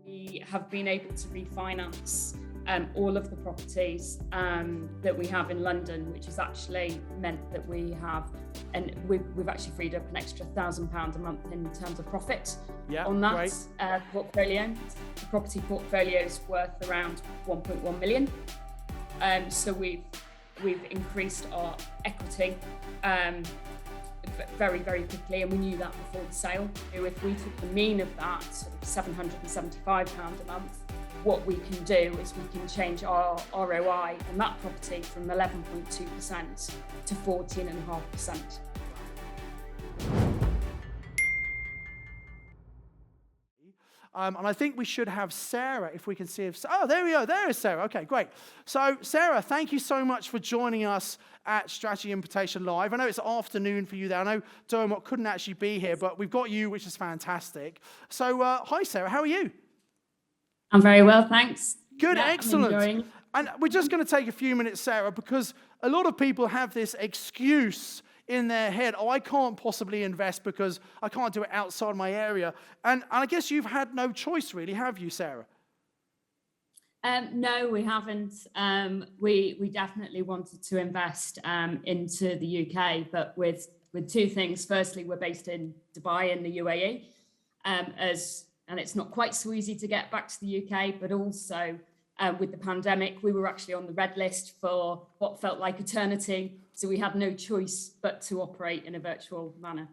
we have been able to refinance all of the properties that we have in London, which has actually meant that we have, and we've actually freed up an extra £1,000 a month in terms of profit on that portfolio. The property portfolio is worth around 1.1 million. So we've increased our equity very, very quickly, and we knew that before the sale. If we took the mean of that, sort of £775 a month, what we can do is we can change our ROI on that property from 11.2% to 14.5%. And I think we should have Sarah, if we can see if... Oh, there we go. There is Sarah. Okay, great. So, Sarah, thank you so much for joining us at Strategy Invitation Live. I know it's afternoon for you there. I know Dermot couldn't actually be here, but we've got you, which is fantastic. So, hi, Sarah. How are you? I'm very well, thanks. Good, excellent. And we're just going to take a few minutes, Sarah, because a lot of people have this excuse in their head, oh, I can't possibly invest because I can't do it outside my area. And I guess you've had no choice, really, have you, Sarah? No, we haven't. We definitely wanted to invest into the UK, but with two things. Firstly, we're based in Dubai in the UAE, and it's not quite so easy to get back to the UK, but also with the pandemic, we were actually on the red list for what felt like eternity. So we had no choice but to operate in a virtual manner.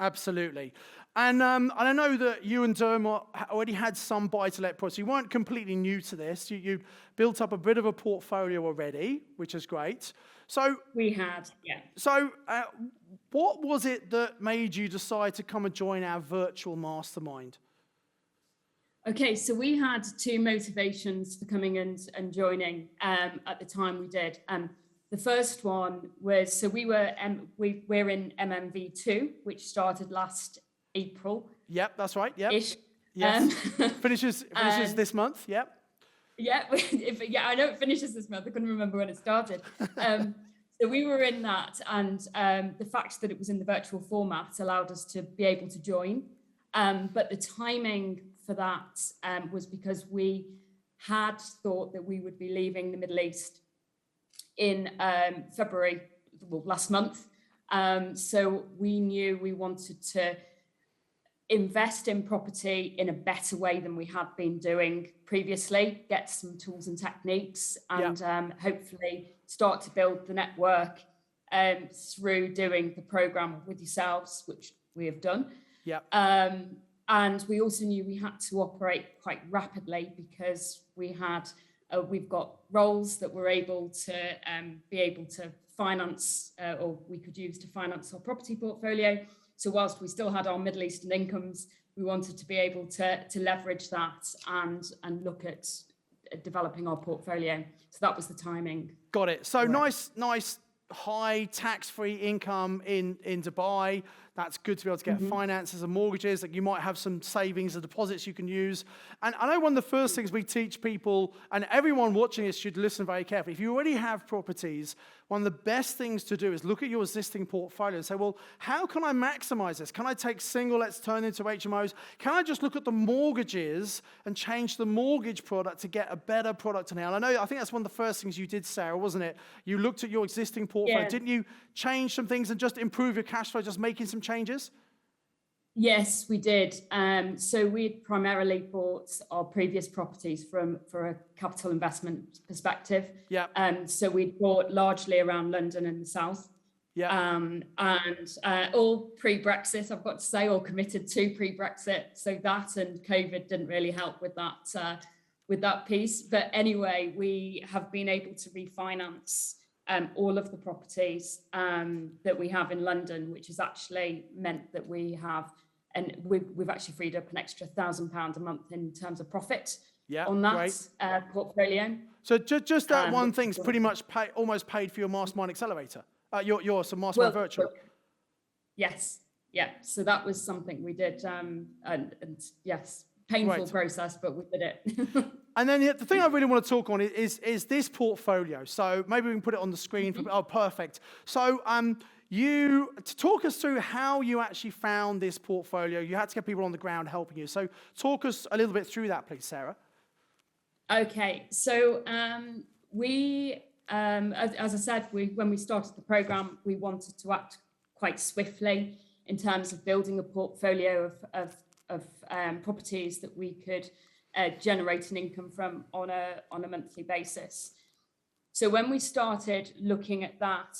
Absolutely. And I know that you and Dermot already had some buy-to-let projects. You weren't completely new to this. You built up a bit of a portfolio already, which is great. So we had, yeah. So what was it that made you decide to come and join our virtual mastermind? Okay, so we had two motivations for coming and joining at the time we did. The first one was, so we're in MMV2, which started last April. Yep, that's right. Yep. Ish. Yes. Finishes this month. Yep. Yeah, yeah. I know it finishes this month. I couldn't remember when it started. So we were in that, and the fact that it was in the virtual format allowed us to be able to join. But the timing for that was because we had thought that we would be leaving the Middle East in February, well, last month. So we knew we wanted to invest in property in a better way than we had been doing previously, get some tools and techniques, and hopefully start to build the network through doing the program with yourselves, which we have done. And we also knew we had to operate quite rapidly because we've got roles that we're able to finance, or we could use to finance our property portfolio. So whilst we still had our Middle Eastern incomes, we wanted to be able to leverage that and look at developing our portfolio. So that was the timing. Got it. So nice high tax-free income in Dubai. That's good to be able to get finances and mortgages. Like you might have some savings and deposits you can use. And I know one of the first things we teach people, and everyone watching this should listen very carefully. If you already have properties, one of the best things to do is look at your existing portfolio and say, well, how can I maximize this? Can I take single, let's turn into HMOs? Can I just look at the mortgages and change the mortgage product to get a better product now? And I think that's one of the first things you did, Sarah, wasn't it? You looked at your existing portfolio. Didn't you change some things and just improve your cash flow, just making some changes? Yes, we did. So we primarily bought our previous properties for a capital investment perspective. So we bought largely around London and the south. And all pre-Brexit, I've got to say, all committed to pre-Brexit. So that and COVID didn't really help with that piece. But anyway, we have been able to refinance all of the properties that we have in London, which has actually meant that we've actually freed up an extra £1,000 a month in terms of profit on that portfolio. So just that one thing's pretty much almost paid for your Mastermind Accelerator, your Mastermind Virtual. Yes, yeah. So that was something we did, and yes, painful process, but we did it. And then the thing I really want to talk on is this portfolio. So maybe we can put it on the screen. Oh, perfect. So To talk us through how you actually found this portfolio. You had to get people on the ground helping you. So talk us a little bit through that, please, Sarah. Okay, so as I said, when we started the program, we wanted to act quite swiftly in terms of building a portfolio of properties that we could generate an income from on a monthly basis. So when we started looking at that,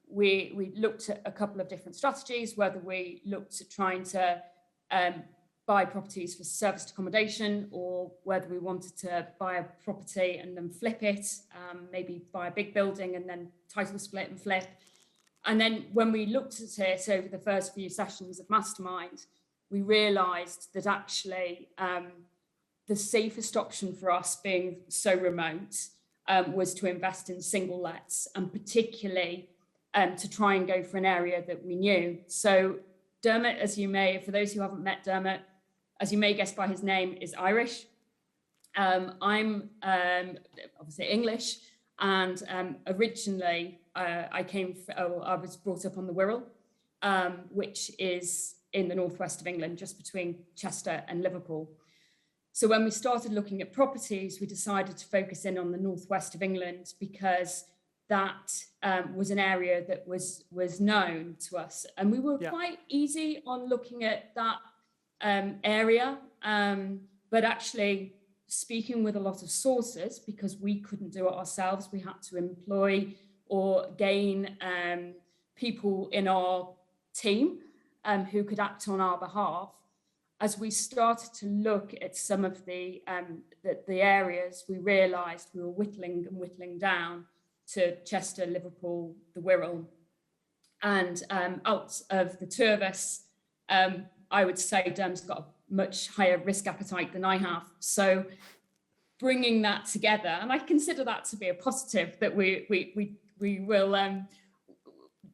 we looked at a couple of different strategies, whether we looked at trying to buy properties for serviced accommodation, or whether we wanted to buy a property and then flip it, maybe buy a big building and then title split and flip. And then when we looked at it over the first few sessions of Mastermind, we realised that actually the safest option for us, being so remote, was to invest in single lets, and particularly to try and go for an area that we knew. So Dermot, for those who haven't met Dermot, as you may guess by his name, is Irish. I'm obviously English, and originally I was brought up on the Wirral, which is in the northwest of England, just between Chester and Liverpool. So when we started looking at properties, we decided to focus in on the northwest of England, because that was an area that was known to us, and we were quite easy on looking at that area, but actually speaking with a lot of sources, because we couldn't do it ourselves. We had to employ or gain people in our team who could act on our behalf. As we started to look at some of the areas, we realised we were whittling down to Chester, Liverpool, the Wirral, and out of the two of us, I would say Derm's got a much higher risk appetite than I have. So bringing that together, and I consider that to be a positive, that we will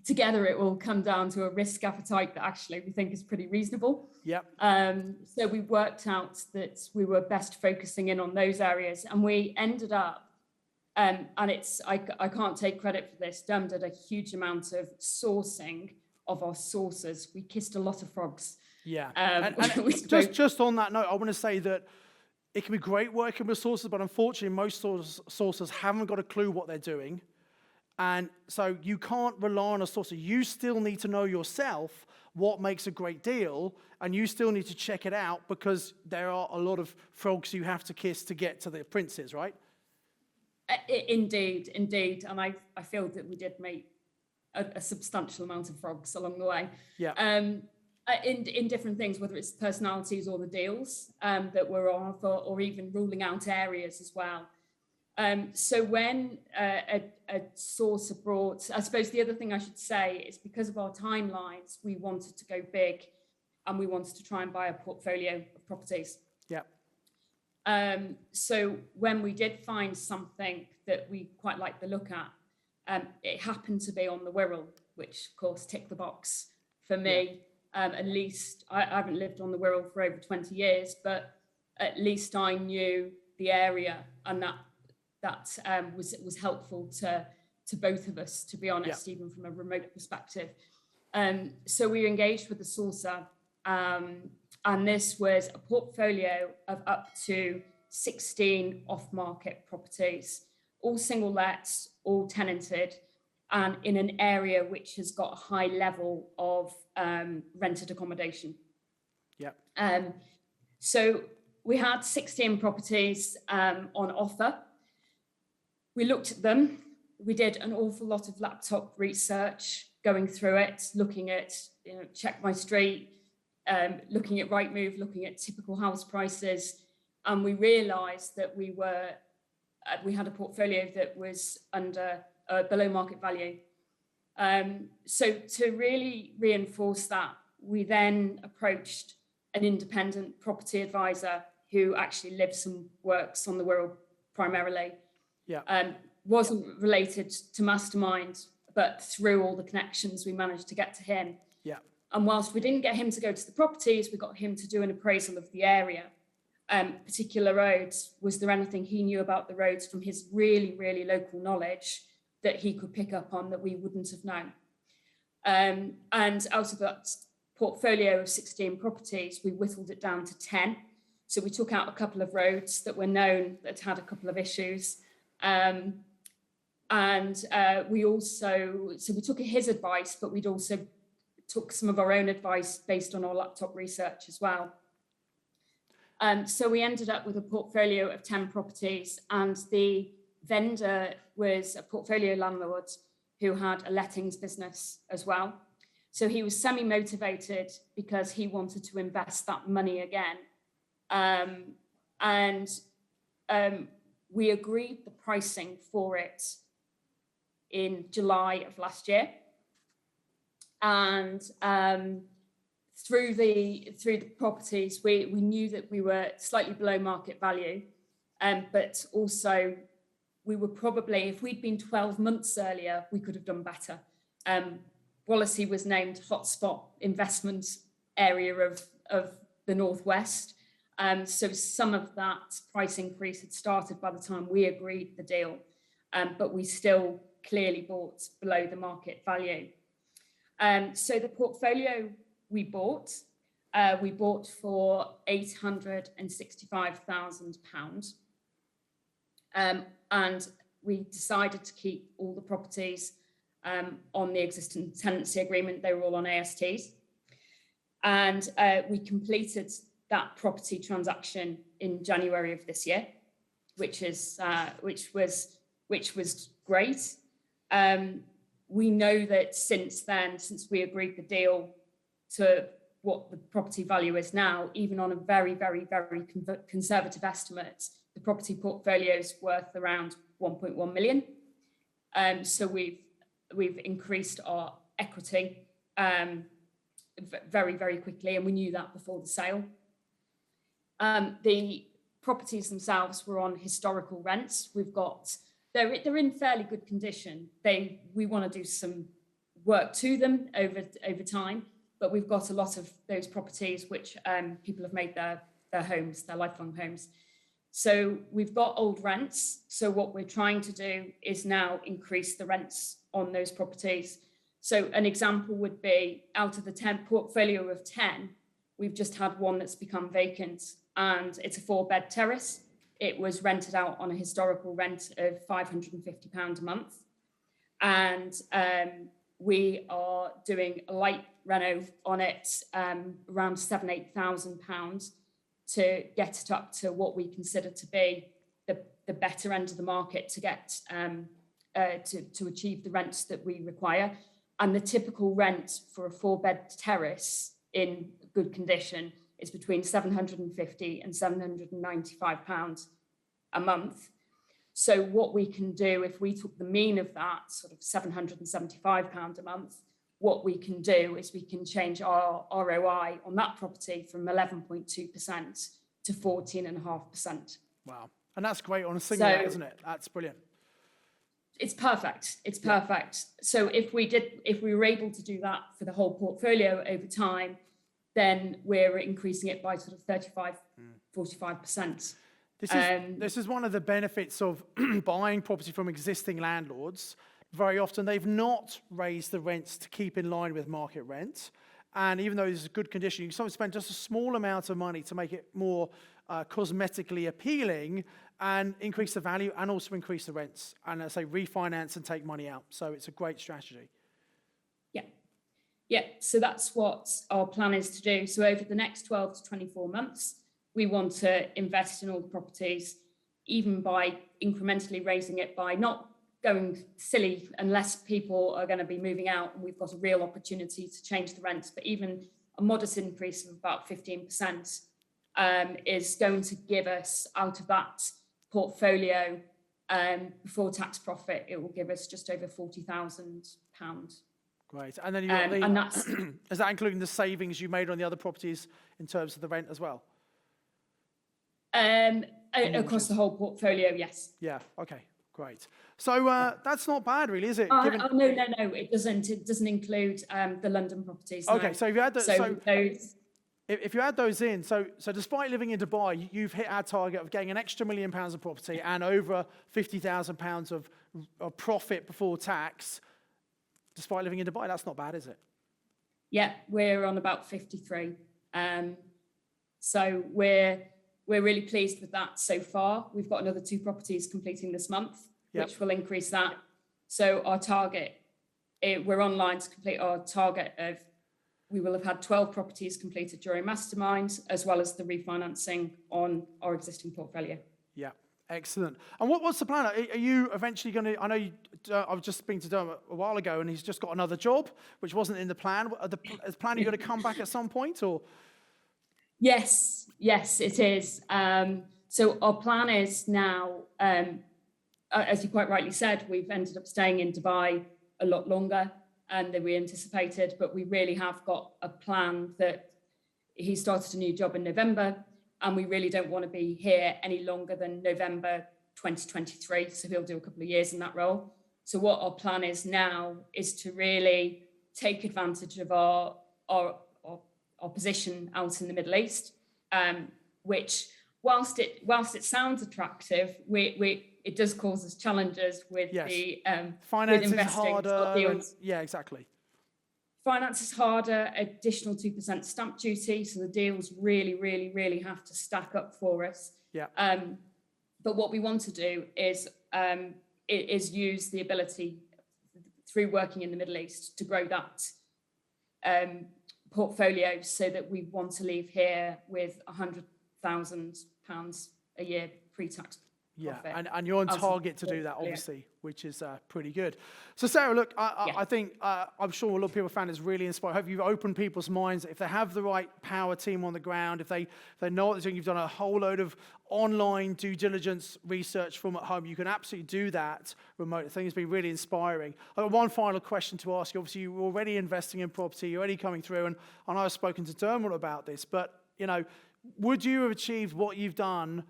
together it will come down to a risk appetite that actually we think is pretty reasonable. Yep. So we worked out that we were best focusing in on those areas, and we ended up, and I can't take credit for this, Derm did a huge amount of sourcing of our sources. We kissed a lot of frogs. Yeah. And just on that note, I want to say that it can be great working with sources, but unfortunately most sources haven't got a clue what they're doing. And so you can't rely on a source. You still need to know yourself what makes a great deal, and you still need to check it out, because there are a lot of frogs you have to kiss to get to the princes, right? Indeed. And I feel that we did meet a substantial amount of frogs along the way. Yeah. In different things, whether it's personalities or the deals that we're on, or even ruling out areas as well. So when a source brought, I suppose the other thing I should say is, because of our timelines, we wanted to go big, and we wanted to try and buy a portfolio of properties. Yeah. So when we did find something that we quite liked the look at, it happened to be on the Wirral, which of course ticked the box for me. Yeah. At least I haven't lived on the Wirral for over 20 years, but at least I knew the area, and that was helpful to both of us, to be honest, even from a remote perspective. So we engaged with the sourcer, and this was a portfolio of up to 16 off-market properties, all single lets, all tenanted, and in an area which has got a high level of rented accommodation. Yeah. So we had 16 properties on offer. We looked at them. We did an awful lot of laptop research, going through it, looking at, Check My Street, looking at Rightmove, looking at typical house prices, and we realised that we had a portfolio that was below market value. So to really reinforce that, we then approached an independent property advisor who actually lives and works on the Wirral primarily. Yeah. Wasn't related to Mastermind, but through all the connections, we managed to get to him. Yeah. And whilst we didn't get him to go to the properties, we got him to do an appraisal of the area, particular roads. Was there anything he knew about the roads from his really, really local knowledge that he could pick up on that we wouldn't have known? And out of that portfolio of 16 properties, we whittled it down to 10. So we took out a couple of roads that were known that had a couple of issues. We also, so we took his advice, but we'd also took some of our own advice based on our laptop research as well. So we ended up with a portfolio of 10 properties, and the vendor was a portfolio landlord who had a lettings business as well. So he was semi-motivated because he wanted to invest that money again. We agreed the pricing for it in July of last year. And through the properties, we knew that we were slightly below market value, but also we were probably, if we'd been 12 months earlier, we could have done better. Wallasey was named hotspot investment area of the Northwest. So some of that price increase had started by the time we agreed the deal, but we still clearly bought below the market value. So the portfolio we bought for £865,000. And we decided to keep all the properties on the existing tenancy agreement. They were all on ASTs. And we completed that property transaction in January of this year, which was great. We know that since then, since we agreed the deal to what the property value is now, even on a very, very, very conservative estimate, the property portfolio is worth around 1.1 million. So we've increased our equity very, very quickly, and we knew that before the sale. The properties themselves were on historical rents. They're in fairly good condition. We want to do some work to them over time, but we've got a lot of those properties which people have made their homes, their lifelong homes. So we've got old rents. So what we're trying to do is now increase the rents on those properties. So an example would be, out of the 10 portfolio of 10, we've just had one that's become vacant, and it's a 4-bed terrace. It was rented out on a historical rent of £550 a month. And we are doing a light reno on it, around £7,000-8,000, to get it up to what we consider to be the better end of the market to get to achieve the rents that we require. And the typical rent for a 4-bed terrace in good condition is between £750 and £795 a month. So what we can do, if we took the mean of that, sort of £775 a month, what we can do is we can change our ROI on that property from 11.2% to 14.5%. Wow. And that's great on a single let, isn't it? That's brilliant. It's perfect. It's perfect. So if we were able to do that for the whole portfolio over time, then we're increasing it by sort of 45%. This is one of the benefits of buying property from existing landlords. Very often they've not raised the rents to keep in line with market rent. And even though it's a good condition, you can sometimes spend just a small amount of money to make it more cosmetically appealing and increase the value and also increase the rents and, as I say, refinance and take money out. So it's a great strategy. Yeah, so that's what our plan is to do. So over the next 12 to 24 months, we want to invest in all the properties, even by incrementally raising it, by not going silly unless people are going to be moving out and we've got a real opportunity to change the rents. But even a modest increase of about 15% is going to give us, out of that portfolio, before tax profit, it will give us just over £40,000. Great. And then you've got and that's is that including the savings you made on the other properties in terms of the rent as well? Across the whole portfolio, yes. Yeah. Okay. Great. So that's not bad, really, is it? No, it doesn't. It doesn't include the London properties. Okay. No. So if you add those, if you add those in, so despite living in Dubai, you've hit our target of getting an extra £1 million of property and over £50,000 of profit before tax. despite living in Dubai. That's not bad, is it? Yeah, we're on about 53. So we're really pleased with that so far. We've got another 2 properties completing this month, which will increase that. So our target, we're online to complete our target of, we will have had 12 properties completed during Mastermind, as well as the refinancing on our existing portfolio. Yeah, excellent. And what's the plan? Are you eventually going to, I know I was just speaking to Dermot a while ago, and he's just got another job, which wasn't in the plan. Is the plan you're going to come back at some point, or? Yes, it is. So our plan is now, as you quite rightly said, we've ended up staying in Dubai a lot longer than we anticipated, but we really have got a plan that he started a new job in November, and we really don't want to be here any longer than November 2023. So he'll do a couple of years in that role. So what our plan is now is to really take advantage of our position out in the Middle East, which whilst it sounds attractive, it does cause us challenges with the finance with is harder. Yeah, exactly. Finance is harder. Additional 2% stamp duty, so the deals really have to stack up for us. Yeah. But what we want to do is use the ability through working in the Middle East to grow that portfolio, so that we want to leave here with £100,000 a year pre-tax. Yeah, and you're on target to do that, obviously, which is pretty good. So, Sarah, look, I think I'm sure a lot of people found this really inspiring. I hope you've opened people's minds. If they have the right power team on the ground, if they know what they're doing, you've done a whole load of online due diligence research from at home, you can absolutely do that remote. I think it's been really inspiring. I've got one final question to ask you. Obviously, you're already investing in property, you're already coming through, and I know I've spoken to Dermot about this, but, would you have achieved what you've done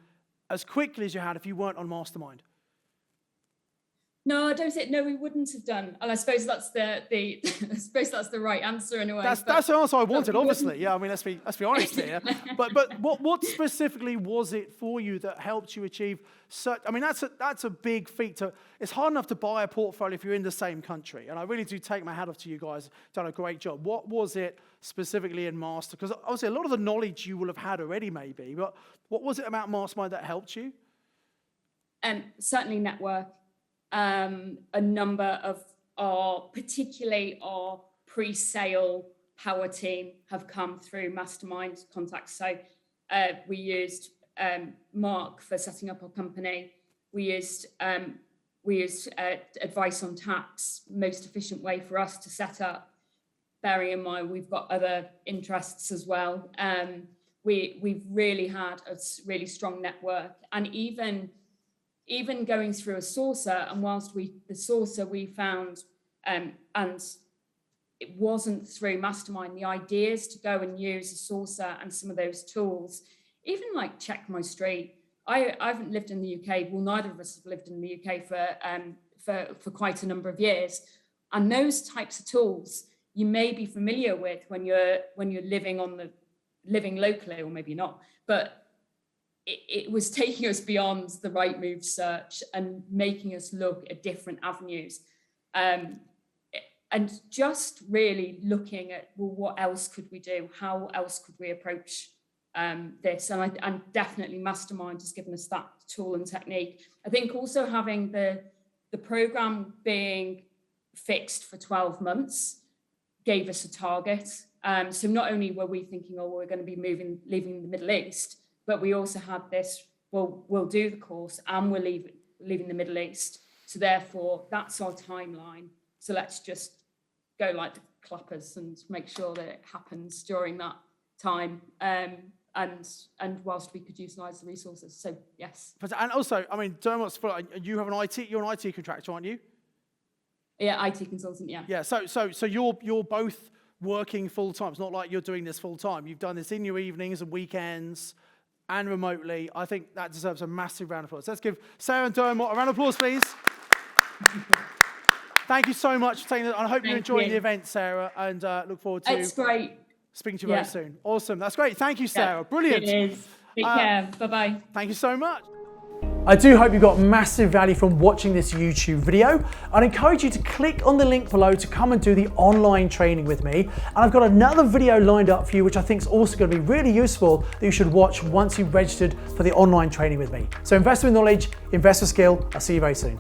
as quickly as you had if you weren't on Mastermind? No, I don't think. No, we wouldn't have done. And I suppose that's the I suppose that's the right answer in a way. That's the answer I wanted, obviously. Yeah, I mean, let's be honest here. But what specifically was it for you that helped you achieve such? I mean, that's a big feat. It's hard enough to buy a portfolio if you're in the same country, and I really do take my hat off to you guys. Done a great job. What was it specifically in Master? Because obviously a lot of the knowledge you will have had already, maybe. But what was it about Mastermind that helped you? Certainly network. A number of particularly our pre-sale power team have come through Mastermind contacts. So we used Mark for setting up our company. We used advice on tax, most efficient way for us to set up. Bearing in mind we've got other interests as well. We've really had a really strong network, and even going through a sourcer, and whilst the sourcer we found, and it wasn't through Mastermind, the ideas to go and use a sourcer and some of those tools, even like Check My Street. I haven't lived in the UK. Well, neither of us have lived in the UK for quite a number of years. And those types of tools you may be familiar with when you're living locally, or maybe not, but it was taking us beyond the right move search and making us look at different avenues, and just really looking at, well, what else could we do? How else could we approach this? And definitely Mastermind has given us that tool and technique. I think also having the program being fixed for 12 months gave us a target. So not only were we thinking, we're going to be leaving the Middle East, but we also had this, we'll do the course and we're leaving the Middle East. So therefore, that's our timeline. So let's just go like the clappers and make sure that it happens during that time. And whilst we could utilise the resources. So yes. And also, I mean, Dermot's you have you're an IT contractor, aren't you? Yeah, IT consultant, yeah. Yeah, so you're both working full time. It's not like you're doing this full time. You've done this in your evenings and weekends and remotely. I think that deserves a massive round of applause. Let's give Sarah and Dermot a round of applause, please. Thank you so much for taking it. I hope you're enjoying the event, Sarah, and look forward to speaking to you very soon. Awesome. That's great. Thank you, Sarah. Brilliant. It is. Take care. Bye-bye. Thank you so much. I do hope you got massive value from watching this YouTube video. I'd encourage you to click on the link below to come and do the online training with me. And I've got another video lined up for you, which I think is also going to be really useful that you should watch once you've registered for the online training with me. So invest with knowledge, invest with skill. I'll see you very soon.